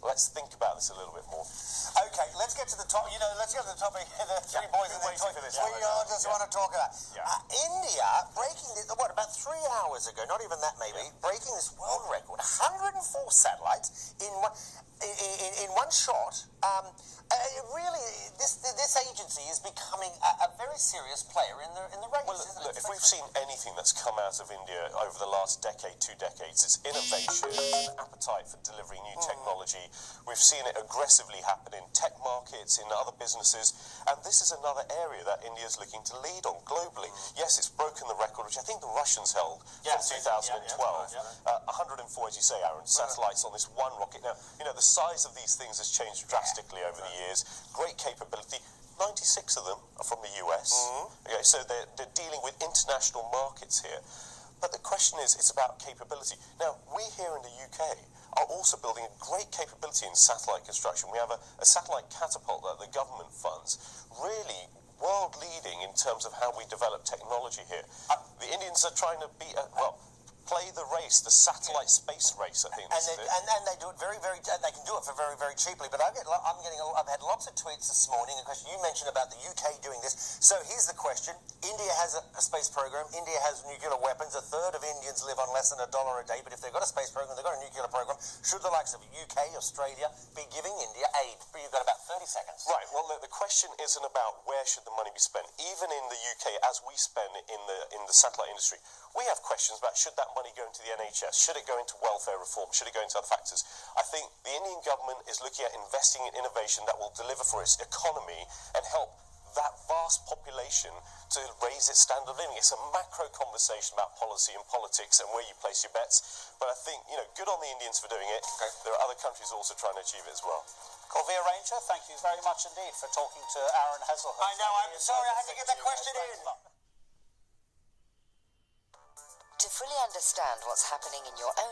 Let's think about this a little bit more. Okay, let's get to the top. Let's get to the topic. The three boys in the toy. We all just want to talk about India breaking this. What, about 3 hours ago? Not even that, maybe. Breaking this world record. 104 satellites in one shot. Really, this agency is becoming a very serious player in the race. Well, look, if we've seen anything that's come out of India over the last decade, 2 decades, it's innovation, it's an appetite for delivering new technology. We've seen it aggressively happen in tech markets, in other businesses, and this is another area that India is looking to lead on globally. Yes, it's broken the record, which I think the Russians held from 2012. 104, as you say, Aaron, satellites on this one rocket. Now, the size of these things has changed drastically over the years. Great capability. 96 of them are from the US. Okay, so they're dealing with international markets here. But the question is, it's about capability. Now, we here in the UK are also building a great capability in satellite construction. We have a satellite catapult that the government funds, really world-leading in terms of how we develop technology here. The Indians are trying to play the race, the satellite space race, I think. And they do it very, very. They can do it for very, very cheaply. But I've had lots of tweets this morning. A question you mentioned about the UK doing this. So here's the question: India has a space program. India has nuclear weapons. A third of Indians live on less than $1 a day. But if they've got a space program, they've got a nuclear program. Should the likes of UK, Australia, be giving India aid? But you've got about 30 seconds. Right. Well, the question isn't about where should the money be spent. Even in the UK, as we spend in the satellite industry, we have questions about should that money go into the NHS? Should it go into welfare reform? Should it go into other factors? I think the Indian government is looking at investing in innovation that will deliver for its economy and help that vast population to raise its standard of living. It's a macro conversation about policy and politics and where you place your bets. But I think, good on the Indians for doing it. Okay. There are other countries also trying to achieve it as well. Corvia Ranger, thank you very much indeed for talking to Aaron Hesselhoff. I know, I'm sorry, I had to get that question in. To fully understand what's happening in your own